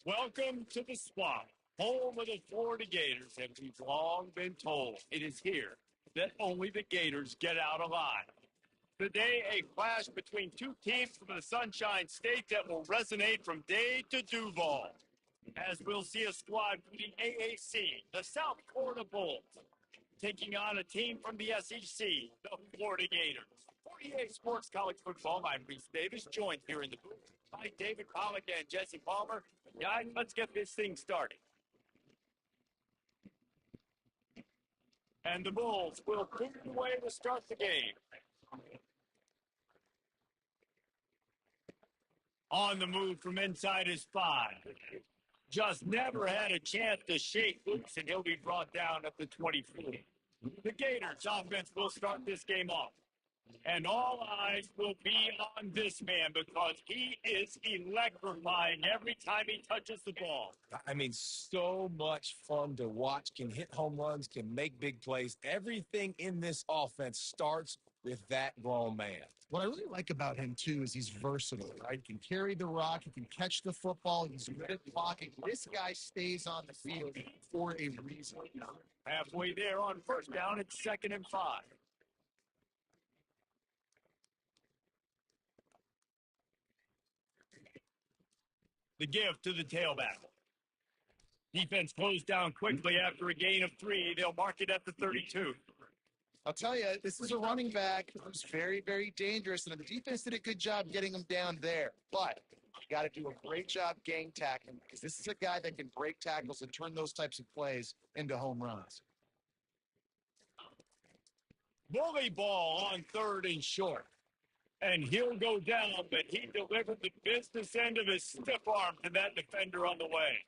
Welcome to the swamp, home of the Florida Gators, and we've long been told it is here that only the Gators get out alive. Today, a clash between two teams from the Sunshine State that will resonate from Day to Duval, as we'll see a squad from the AAC, the South Florida Bulls, taking on a team from the SEC, the Florida Gators. 48 Sports College Football, I'm Reese Davis, joined here in the booth by David Pollock and Jesse Palmer. Guys, let's get this thing started. And the Bulls will put it away to start the game. On the move from inside his 5. Just never had a chance to shake loose, and he'll be brought down at the 24. The Gators offense will start this game off. And all eyes will be on this man because he is electrifying every time he touches the ball. I mean, so much fun to watch. Can hit home runs, can make big plays. Everything in this offense starts with that grown man. What I really like about him, too, is he's versatile, right? He can carry the rock. He can catch the football. He's good at blocking. This guy stays on the field for a reason. Halfway there on first down, it's 2nd and 5. The give to the tailback. Defense closed down quickly after a gain of 3. They'll mark it at the 32. I'll tell you, this is a running back who's very, very dangerous, and the defense did a good job getting him down there. But you got to do a great job gang tackling because this is a guy that can break tackles and turn those types of plays into home runs. Bully ball on 3rd and short. And he'll go down, but he delivered the business end of his stiff arm to that defender on the way.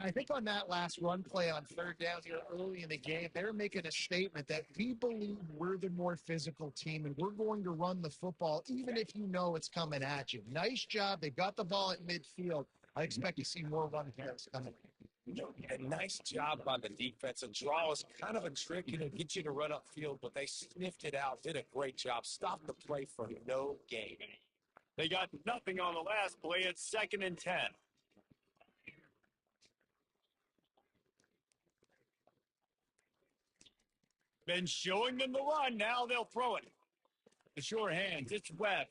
I think on that last run play on 3rd down here early in the game, they're making a statement that we believe we're the more physical team and we're going to run the football even if you know it's coming at you. Nice job. They got the ball at midfield. I expect to see more run plays coming. A nice job by the defense. A draw is kind of a trick, get you to run upfield, but they sniffed it out, did a great job, stopped the play for no gain. They got nothing on the last play. It's 2nd and 10. Been showing them the run. Now they'll throw it. The short hands. It's Webb.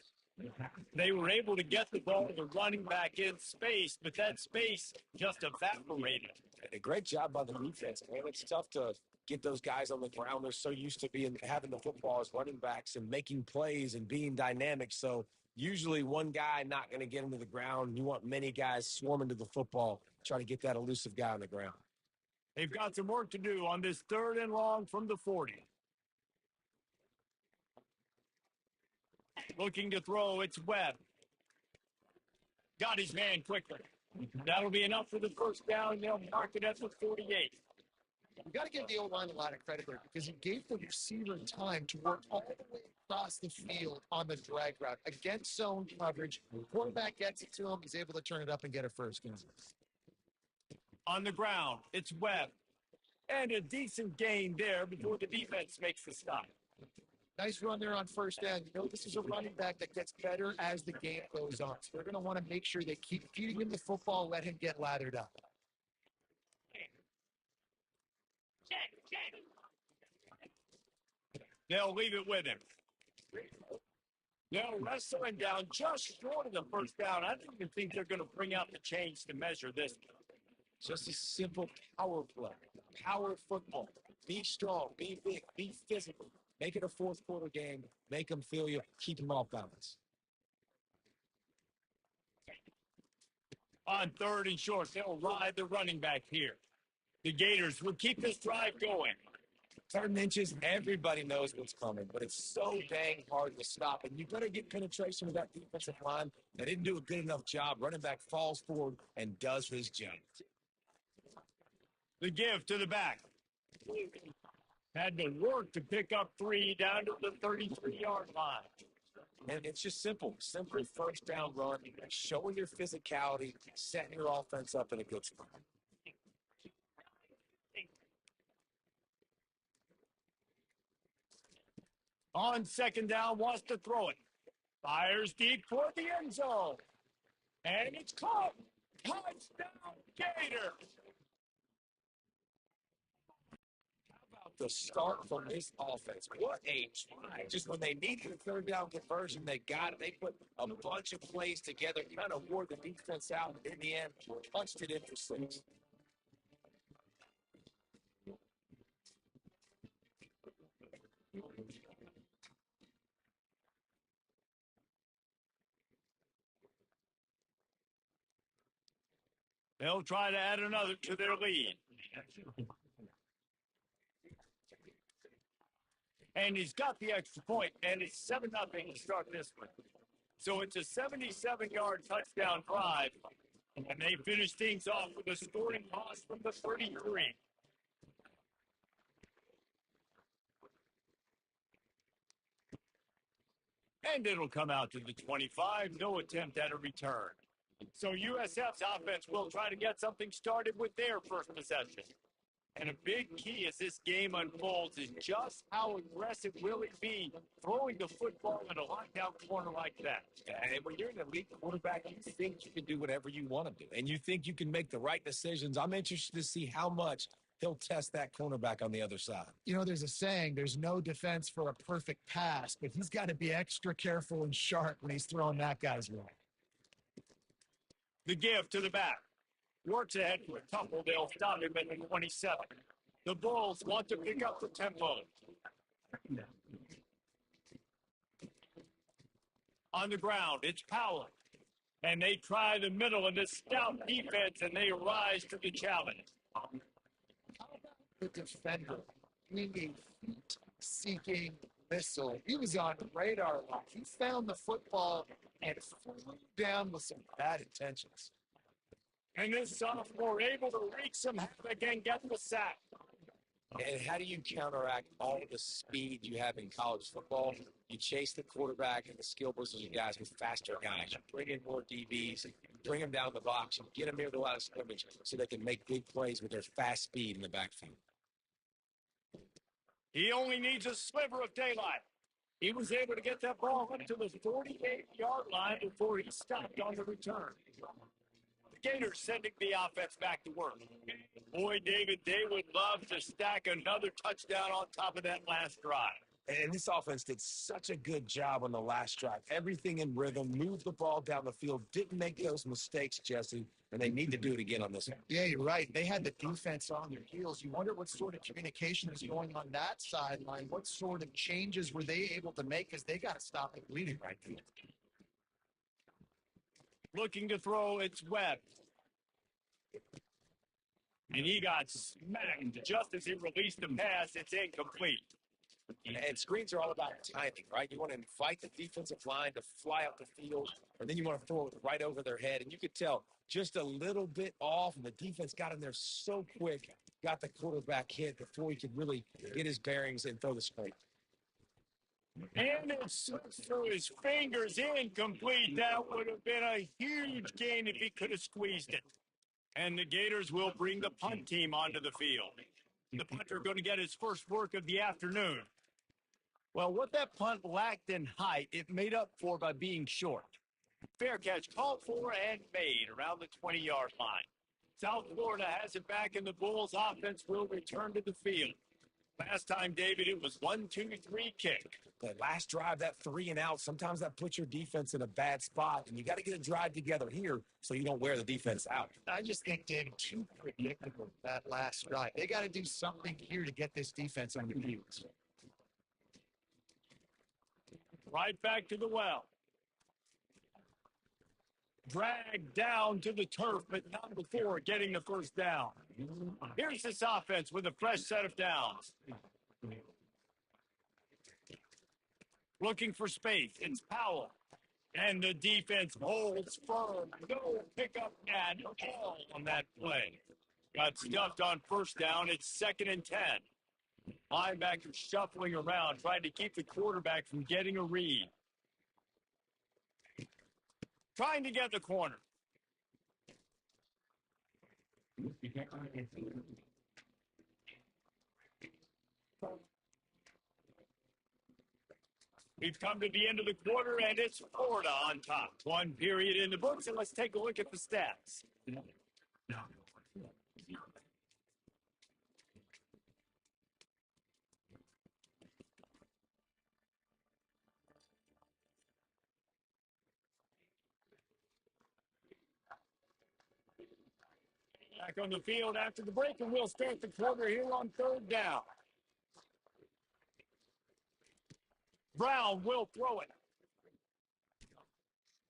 They were able to get the ball to the running back in space, but that space just evaporated. A great job by the defense, man. It's tough to get those guys on the ground. They're so used to having the football as running backs and making plays and being dynamic. So usually one guy not going to get into the ground. You want many guys swarming to the football, try to get that elusive guy on the ground. They've got some work to do on this 3rd and long from the 40. Looking to throw, it's Webb. Got his man quickly. That'll be enough for the first down. They'll mark it at the 48. You got to give the O-line a lot of credit there because he gave the receiver time to work all the way across the field on the drag route against zone coverage. Quarterback gets it to him. He's able to turn it up and get a first down. On the ground, it's Webb. And a decent gain there before the defense makes the stop. Nice run there on first down. You know, this is a running back that gets better as the game goes on. So they're going to want to make sure they keep feeding him the football, let him get lathered up. They'll leave it with him. They'll wrestle him down just short of the first down. I don't even think they're going to bring out the chains to measure this. Just a simple power play, power football. Be strong, be big, be physical. Make it a fourth quarter game. Make them feel you. Keep them off balance. On 3rd and short, they'll ride the running back here. The Gators will keep this drive going. 3rd inches, everybody knows what's coming, but it's so dang hard to stop. And you better get penetration with that defensive line. They didn't do a good enough job. Running back falls forward and does his job. The give to the back. Had to work to pick up 3 down to the 33-yard line. And it's just simple first down run, showing your physicality, setting your offense up in a good spot. On 2nd down, wants to throw it. Fires deep toward the end zone. And it's caught. Touchdown, Gator! The start from this offense. What a try. Just when they needed a third down conversion, they got it. They put a bunch of plays together, kind of wore the defense out. In the end, punched it in for 6. They'll try to add another to their lead. And he's got the extra point, and it's 7-0 to start this one. So it's a 77-yard touchdown drive, and they finish things off with a scoring toss from the 33. And it'll come out to the 25, no attempt at a return. So USF's offense will try to get something started with their first possession. And a big key as this game unfolds is just how aggressive will it be throwing the football in a lockdown corner like that. And when you're an elite quarterback, you think you can do whatever you want to do. And you think you can make the right decisions. I'm interested to see how much he'll test that cornerback on the other side. You know, there's a saying, there's no defense for a perfect pass, but he's got to be extra careful and sharp when he's throwing that guy's way. The give to the back. Works ahead for a couple. They'll stop him at the 27. The Bulls want to pick up the tempo. On the ground, it's Powell. And they try the middle of this stout defense, and they rise to the challenge. The defender swinging feet-seeking missile. He was on the radar line. He found the football and flew down with some bad intentions. And this sophomore able to wreak some havoc and get the sack. And how do you counteract all the speed you have in college football? You chase the quarterback and the skill position guys with faster guys. You bring in more DBs, bring them down the box, and get them near the line of scrimmage so they can make big plays with their fast speed in the backfield. He only needs a sliver of daylight. He was able to get that ball up to the 48-yard line before he stopped on the return. The Gators sending the offense back to work. Boy, David, they would love to stack another touchdown on top of that last drive. And this offense did such a good job on the last drive. Everything in rhythm, moved the ball down the field, didn't make those mistakes, Jesse, and they need to do it again on this one. Yeah, you're right. They had the defense on their heels. You wonder what sort of communication is going on that sideline. What sort of changes were they able to make because they got to stop the bleeding right there. Looking to throw, it's Webb. And he got smacked just as he released the pass. It's incomplete. And screens are all about timing, right? You want to invite the defensive line to fly up the field, and then you want to throw it right over their head. And you could tell just a little bit off, and the defense got in there so quick, got the quarterback hit before he could really get his bearings and throw the screen. And it slips through his fingers, incomplete. That would have been a huge gain if he could have squeezed it. And the Gators will bring the punt team onto the field. The punter going to get his first work of the afternoon. Well, what that punt lacked in height, it made up for by being short. Fair catch called for and made around the 20-yard line. South Florida has it back, and the Bulls offense will return to the field. Last time, David, it was 1-2-3 kick. That last drive, that 3 and out, sometimes that puts your defense in a bad spot, and you got to get a drive together here so you don't wear the defense out. I just think, David, too predictable that last drive. They got to do something here to get this defense on the heels. Right back to the well. Dragged down to the turf, but not before getting the first down. Here's this offense with a fresh set of downs. Looking for space. It's Powell. And the defense holds firm. No pickup at all on that play. Got stuffed on first down. It's 2nd and 10. Linebacker shuffling around, trying to keep the quarterback from getting a read. Trying to get the corner. We've come to the end of the quarter, and it's Florida on top. One period in the books, and let's take a look at the stats. Back on the field after the break, and we'll start the quarter here on third down. Brown will throw it.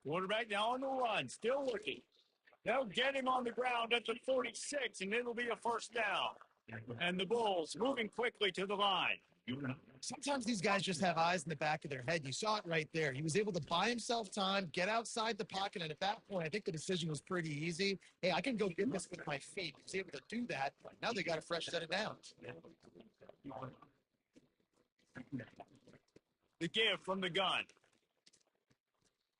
Quarterback now on the run, still looking. They'll get him on the ground at the 46, and it'll be a first down. And the Bulls moving quickly to the line. Sometimes these guys just have eyes in the back of their head. You saw it right there. He was able to buy himself time, get outside the pocket, and at that point, I think the decision was pretty easy. Hey, I can go get this with my feet. He was able to do that. Now they got a fresh set of downs. The give from the gun.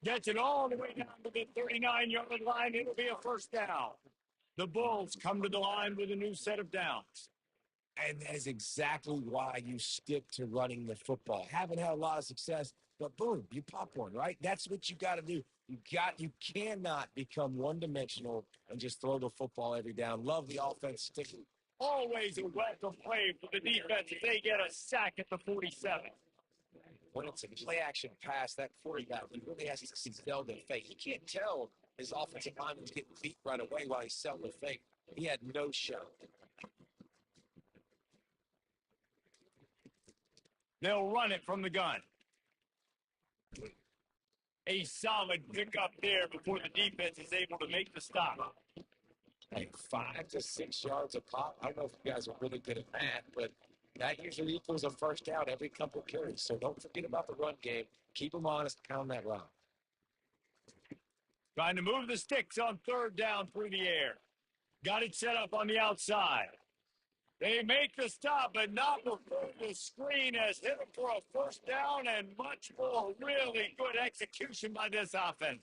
Gets it all the way down to the 39-yard line. It'll be a first down. The Bulls come to the line with a new set of downs. And that is exactly why you stick to running the football. Haven't had a lot of success, but boom, you pop one, right? That's what you got to do. You cannot become one-dimensional and just throw the football every down. Love the offense sticking. Always a welcome play for the defense if they get a sack at the 47. When it's a play-action pass, that quarterback really has to sell the fake. He can't tell his offensive lineman's getting beat right away while he's selling the fake. He had no shot. They'll run it from the gun. A solid pickup there before the defense is able to make the stop. Hey, 5 to 6 yards a pop. I don't know if you guys are really good at that, but that usually equals a first down every couple of carries. So don't forget about the run game. Keep them honest, pound that rock. Trying to move the sticks on third down through the air. Got it set up on the outside. They make the stop, but not before the screen has hit them for a first down and much more really good execution by this offense.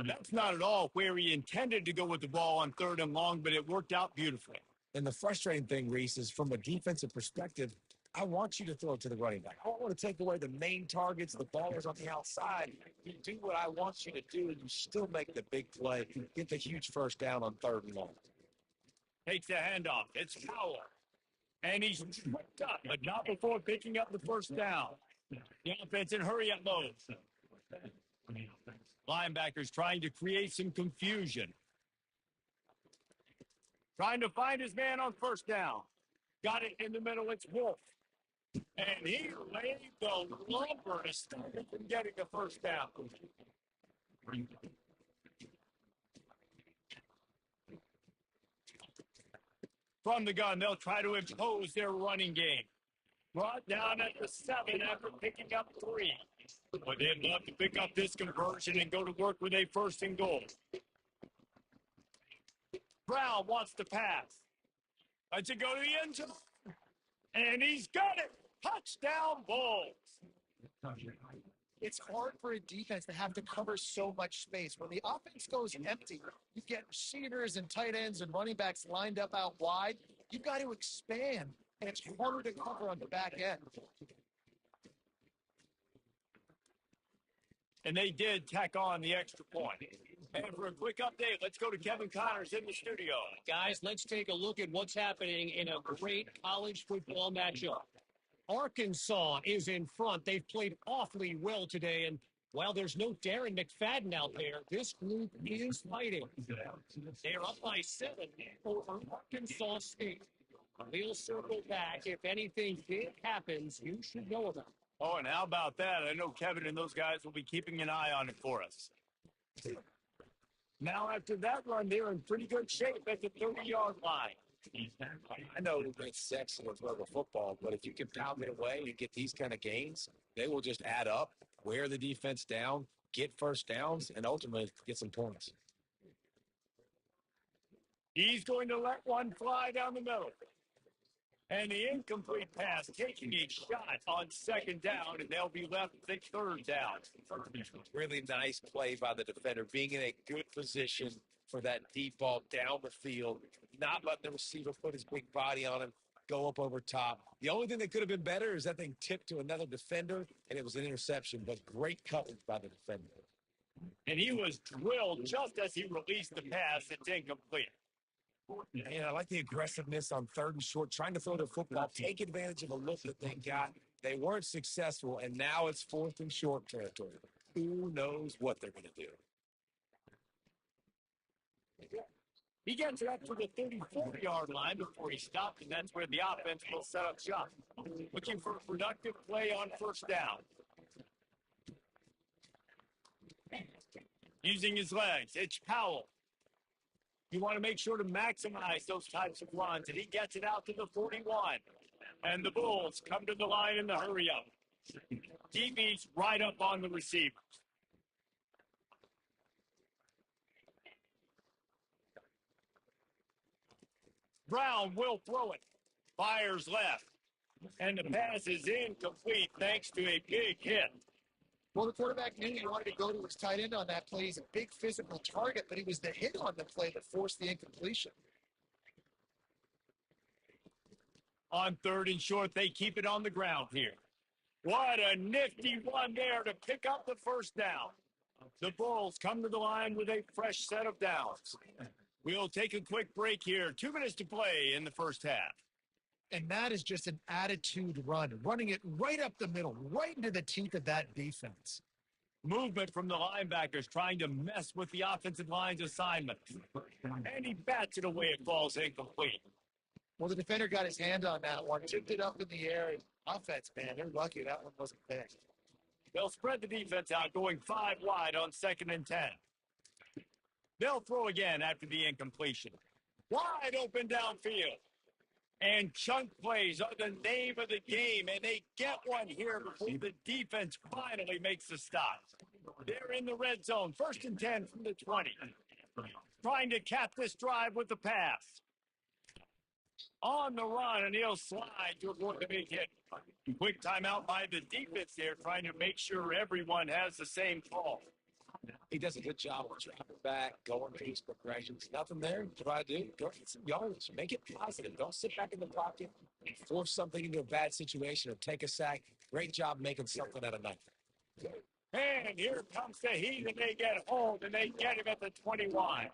That's not at all where he intended to go with the ball on third and long, but it worked out beautifully. And the frustrating thing, Reese, is from a defensive perspective, I want you to throw it to the running back. I don't want to take away the main targets, the ballers on the outside. You do what I want you to do, and you still make the big play, get the huge first down on third and long. Takes the handoff. It's Fowler. And he's tripped up, but not before picking up the first down. The offense in hurry-up mode. Linebackers trying to create some confusion. Trying to find his man on first down. Got it in the middle. It's Wolf. And he laid the lumber to stop him from getting the first down. From the gun, they'll try to impose their running game. Brought down at the 7 after picking up 3. But they'd love to pick up this conversion and go to work with a first and goal. Brown wants to pass. Lets it go to the end zone. And he's got it. Touchdown, Bulls. It's hard for a defense to have to cover so much space. When the offense goes empty, you get receivers and tight ends and running backs lined up out wide. You've got to expand, and it's harder to cover on the back end. And they did tack on the extra point. And for a quick update, let's go to Kevin Connors in the studio. Guys, let's take a look at what's happening in a great college football matchup. Arkansas is in front. They've played awfully well today, and while there's no Darren McFadden out there, this group is fighting. They're up by 7 over Arkansas State. We'll circle back. If anything big happens, you should know about it. Oh, and how about that? I know Kevin and those guys will be keeping an eye on it for us. Now, after that run, they're in pretty good shape at the 30-yard line. I know it's sexy to throw the football, but if you can pound it away and get these kind of gains, they will just add up, wear the defense down, get first downs, and ultimately get some points. He's going to let one fly down the middle. And the incomplete pass taking a shot on second down, and they'll be left with third down. Really nice play by the defender, being in a good position for that deep ball down the field, not letting the receiver put his big body on him. go up over top. The only thing that could have been better is that thing tipped to another defender, and it was an interception, but great coverage by the defender. And he was drilled just as he released the pass. It's incomplete. And I like the aggressiveness on 3rd and short, trying to throw the football, take advantage of a look that they got. They weren't successful, and now it's 4th and short territory. Who knows what they're going to do? He gets it up to the 34-yard line before he stopped, and that's where the offense will set up shop. Looking for a productive play on 1st down. Using his legs, it's Powell. You want to make sure to maximize those types of runs, and he gets it out to the 41. And the Bulls come to the line in the hurry-up. DB's right up on the receivers. Brown will throw it. Fires left. And the pass is incomplete thanks to a big hit. Well, the quarterback knew he wanted to go to his tight end on that play. He's a big physical target, but it was the hit on the play that forced the incompletion. On 3rd and short, they keep it on the ground here. What a nifty one there to pick up the 1st down. The Bulls come to the line with a fresh set of downs. We'll take a quick break here. 2 minutes to play in the 1st half. And that is just an attitude run, running it right up the middle, right into the teeth of that defense. Movement from the linebackers trying to mess with the offensive line's assignment. And he bats it away. It falls incomplete. Well, the defender got his hand on that one, tipped it up in the air. Offense, man, they're lucky that one wasn't picked. They'll spread the defense out, going 5 wide on 2nd and 10. They'll throw again after the incompletion. Wide open downfield. And chunk plays are the name of the game, and they get one here before the defense finally makes the stop. They're in the red zone, 1st and 10 from the 20. Trying to cap this drive with the pass. On the run, and he'll slide to avoid the big hit. Quick timeout by the defense there, trying to make sure everyone has the same call. He does a good job of dropping back, going through his progressions. Nothing there. Try to do. Go get some yards. Make it positive. Don't sit back in the pocket and force something into a bad situation or take a sack. Great job making something out of nothing. And here comes the heat, and they get hold, and they get him at the 21.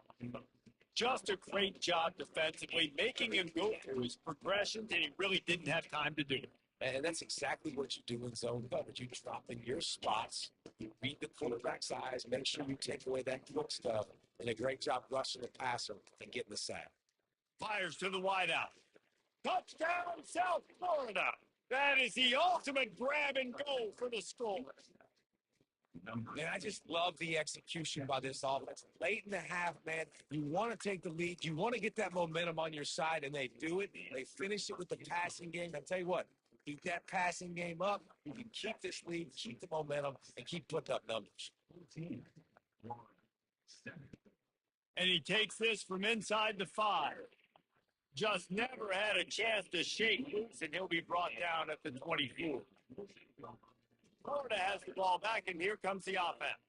Just a great job defensively, making him go through his progressions, and he really didn't have time to do it. And that's exactly what you do in zone coverage. You drop in your spots, you beat the quarterback's eyes, make sure you take away that quick stuff, and a great job rushing the passer and getting the sack. Fires to the wideout. Touchdown, South Florida. That is the ultimate grab and go for the score. Man, I just love the execution by this offense. Late in the half, man, you want to take the lead. You want to get that momentum on your side, and they do it. They finish it with the passing game. I'll tell you what, keep that passing game up. You can keep this lead, keep the momentum, and keep putting up numbers. And he takes this from inside the 5. Just never had a chance to shake loose, and he'll be brought down at the 24. Florida has the ball back, and here comes the offense.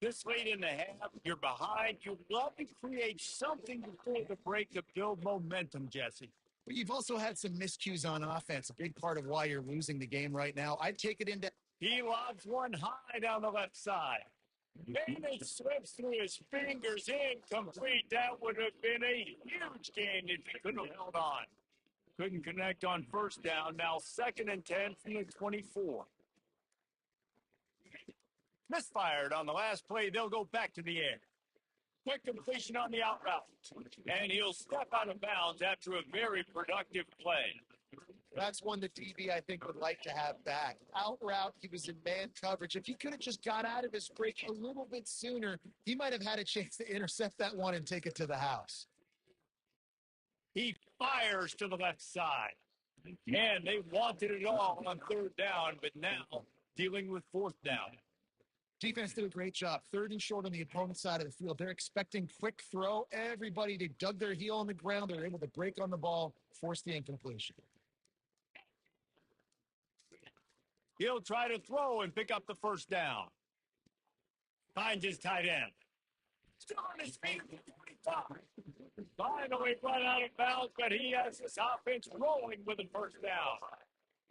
This late in the half, you're behind. You love to create something before the break to build momentum, Jesse. But you've also had some miscues on offense, a big part of why you're losing the game right now. I'd take it into... He lobs one high down the left side. And it slips through his fingers, incomplete. That would have been a huge gain if he could have held on. Couldn't connect on 1st down. Now 2nd and 10 from the 24. Misfired on the last play. They'll go back to the air. Quick completion on the out route. And he'll step out of bounds after a very productive play. That's one the DB, I think, would like to have back. Out route, he was in man coverage. If he could have just got out of his break a little bit sooner, he might have had a chance to intercept that one and take it to the house. He fires to the left side. And they wanted it all on 3rd down, but now dealing with 4th down. Defense did a great job. 3rd and short on the opponent's side of the field. They're expecting quick throw. Everybody, they dug their heel on the ground. They're able to break on the ball, force the incompletion. He'll try to throw and pick up the 1st down. Finds his tight end. Still on his feet. Finally run out of bounds, but he has his offense rolling with a first down.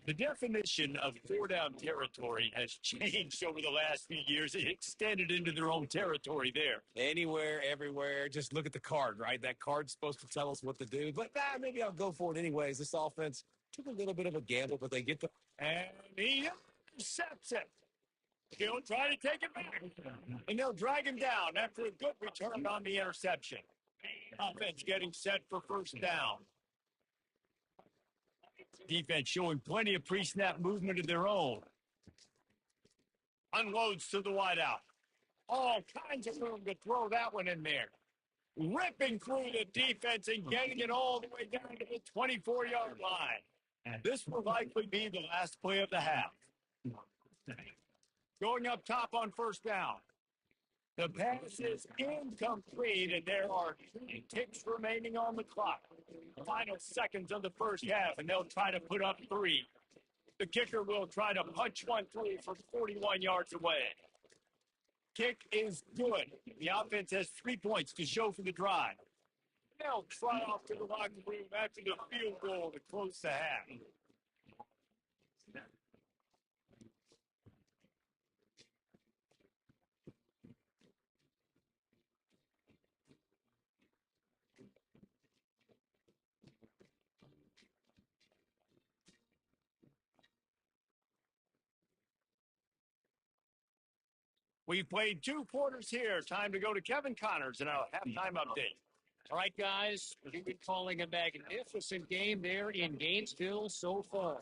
The definition of four-down territory has changed over the last few years. It extended into their own territory there. Anywhere, everywhere. Just look at the card, right? That card's supposed to tell us what to do. But maybe I'll go for it anyways. This offense took a little bit of a gamble, but they get the... And he intercepts it. He'll try to take it back. And they'll drag him down after a good return on the interception. Offense getting set for first down. Defense showing plenty of pre-snap movement of their own. Unloads to the wideout. All kinds of room to throw that one in there. Ripping through the defense and getting it all the way down to the 24-yard line. This will likely be the last play of the half. Going up top on first down. The pass is incomplete, and there are 3 ticks remaining on the clock. Final seconds of the first half, and they'll try to put up 3. The kicker will try to punch one through from 41 yards away. Kick is good. The offense has 3 points to show for the drive. They'll trot off to the locker room after the field goal to close the half. We've played 2 quarters here. Time to go to Kevin Connors and our halftime update. All right, guys, we've been calling a magnificent game there in Gainesville so far.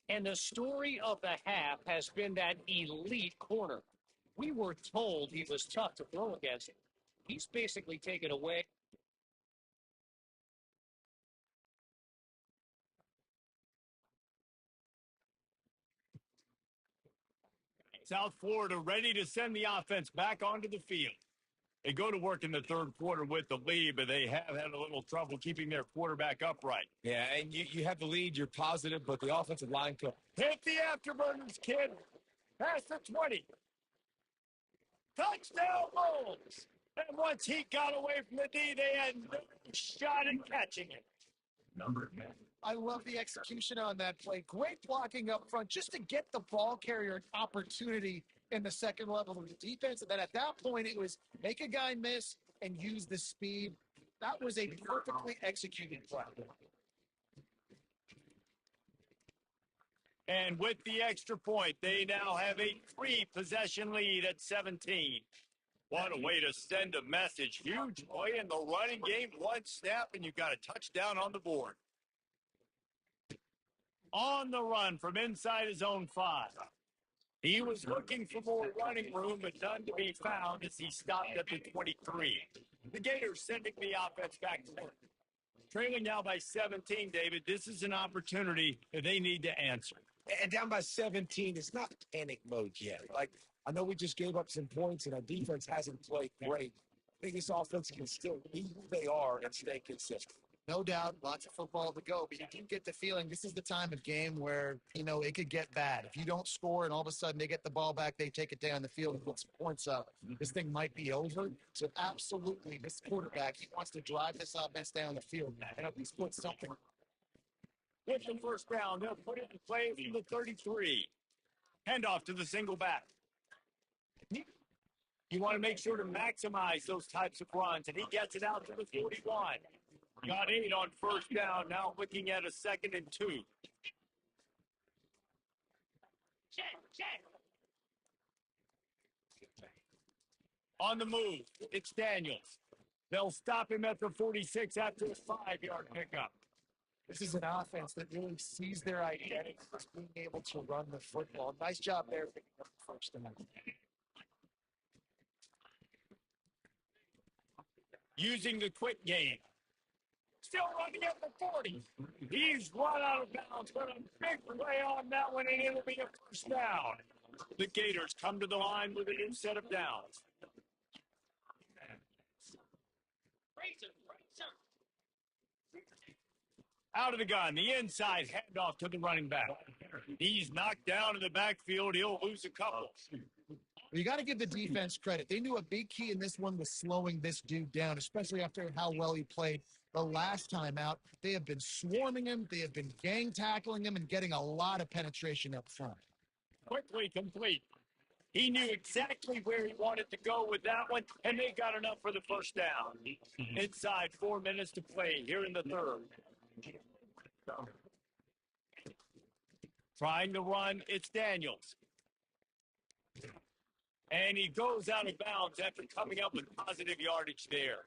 And the story of the half has been that elite corner. We were told he was tough to throw against. He's basically taken away. South Florida ready to send the offense back onto the field. They go to work in the third quarter with the lead, but they have had a little trouble keeping their quarterback upright. Yeah, and you have the lead. You're positive, but the offensive line could... Hit the afterburners, kid. Past the 20. Touchdown Bulls. And once he got away from the D, they had no shot at catching it. I love the execution on that play. Great blocking up front just to get the ball carrier an opportunity in the second level of the defense. And then at that point, it was make a guy miss and use the speed. That was a perfectly executed play. And with the extra point, they now have a 3-possession lead at 17. What a way to send a message. Huge play in the running game. 1 snap, and you've got a touchdown on the board. On the run from inside his own 5. He was looking for more running room, but none to be found as he stopped at the 23. The Gators sending the offense back to work. Trailing now by 17, David. This is an opportunity that they need to answer. And down by 17, it's not panic mode yet. Like, I know we just gave up some points, and our defense hasn't played great. I think this offense can still be who they are and stay consistent. No doubt, lots of football to go, but you do get the feeling this is the time of game where, it could get bad. If you don't score and all of a sudden they get the ball back, they take it down the field and put some points up, this thing might be over. So absolutely, this quarterback, he wants to drive this offense down the field and at least put something. With the first down, they'll put it in play from the 33. Handoff to the single back. You want to make sure to maximize those types of runs, and he gets it out to the 41. Got 8 on first down, now looking at a 2nd and 2. On the move, it's Daniels. They'll stop him at the 46 after a 5-yard pickup. This is an offense that really sees their identity as being able to run the football. Nice job there picking up the first down. Using the quick game. Still running at the 40. He's run out of bounds, but a big play on that one, and it'll be a first down. The Gators come to the line with a new set of downs. Out of the gun, the inside handoff to the running back. He's knocked down in the backfield. He'll lose a couple. You got to give the defense credit. They knew a big key in this one was slowing this dude down, especially after how well he played the last time out. They have been swarming him. They have been gang tackling him and getting a lot of penetration up front. Quickly complete. He knew exactly where he wanted to go with that one, and they got enough for the first down. Inside 4 minutes to play here in the third. Trying to run, it's Daniels. And he goes out of bounds after coming up with positive yardage there.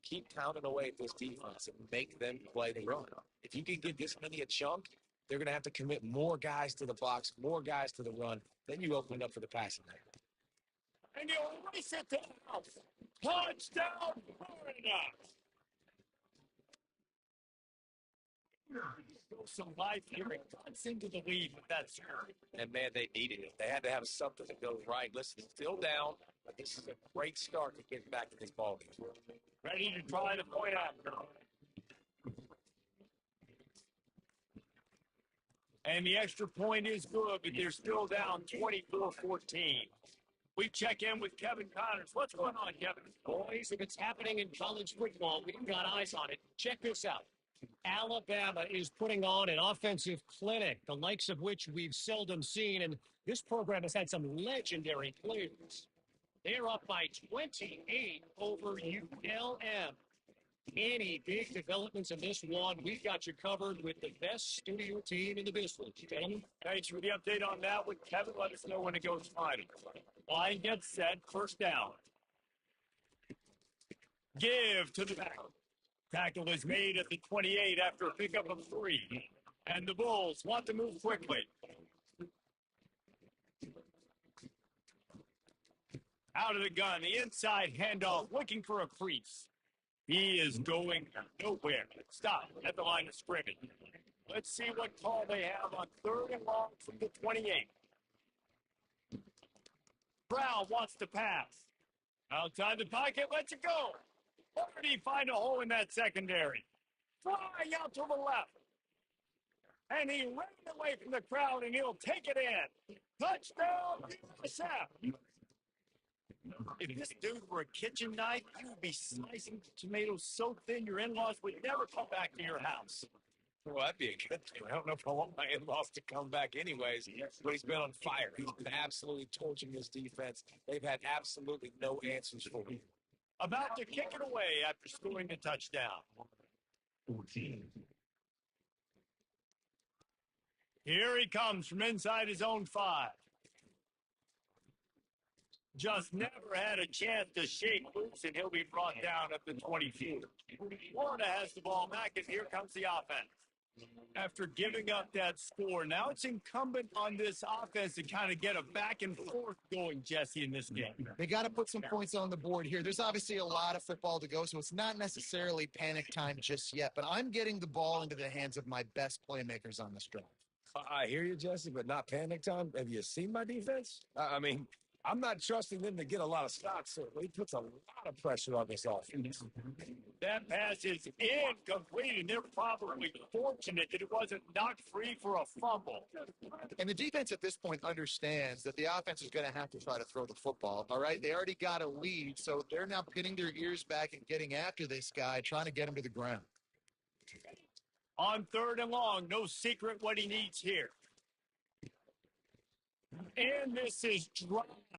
Keep pounding away at this defense and make them play the run. If you can get this many a chunk, they're going to have to commit more guys to the box, more guys to the run. Then you open it up for the passing game. And he'll race it to the house. Touchdown, Florida! Some life here and cuts into the lead with that score. And, man, they needed it. They had to have something that goes right. Listen, still down, but this is a great start to get back to this ball game. Ready to try the point after. And the extra point is good, but they're still down 24-14. We check in with Kevin Connors. What's going on, Kevin? Boys, if it's happening in college football, we've got eyes on it. Check this out. Alabama is putting on an offensive clinic, the likes of which we've seldom seen, and this program has had some legendary players. They're up by 28 over ULM. Any big developments in this one, we've got you covered with the best studio team in the business, gentlemen. Thanks for the update on that with Kevin. Let us know when it goes final. Line gets set, first down. Give to the back. Tackle is made at the 28 after a pickup of 3. And the Bulls want to move quickly. Out of the gun, the inside handoff, looking for a crease. He is going nowhere. Stop at the line of scrimmage. Let's see what call they have on 3rd and long from the 28. Brown wants to pass. Outside the pocket, lets it go. Already find a hole in that secondary. Flying out to the left. And he ran away from the crowd, and he'll take it in. Touchdown, USF. If this dude were a kitchen knife, you would be slicing tomatoes so thin your in-laws would never come back to your house. Well, that'd be a good thing. I don't know if I want my in-laws to come back anyways, but he's been on fire. He's been absolutely torching this defense. They've had absolutely no answers for him. About to kick it away after scoring the touchdown. 14. Here he comes from inside his own 5. Just never had a chance to shake loose, and he'll be brought down at the 24. Florida has the ball back, and here comes the offense. After giving up that score, now it's incumbent on this offense to kind of get a back and forth going, Jesse, in this game. They got to put some points on the board here. There's obviously a lot of football to go, so it's not necessarily panic time just yet, but I'm getting the ball into the hands of my best playmakers on this drive. I hear you, Jesse, but not panic time. Have you seen my defense? I mean, I'm not trusting them to get a lot of stops, so he puts a lot of pressure on this offense. That pass is incomplete, and they're probably fortunate that it wasn't knocked free for a fumble. And the defense at this point understands that the offense is going to have to try to throw the football, all right? They already got a lead, so they're now pinning their ears back and getting after this guy, trying to get him to the ground. On 3rd and long, no secret what he needs here. And this is dry.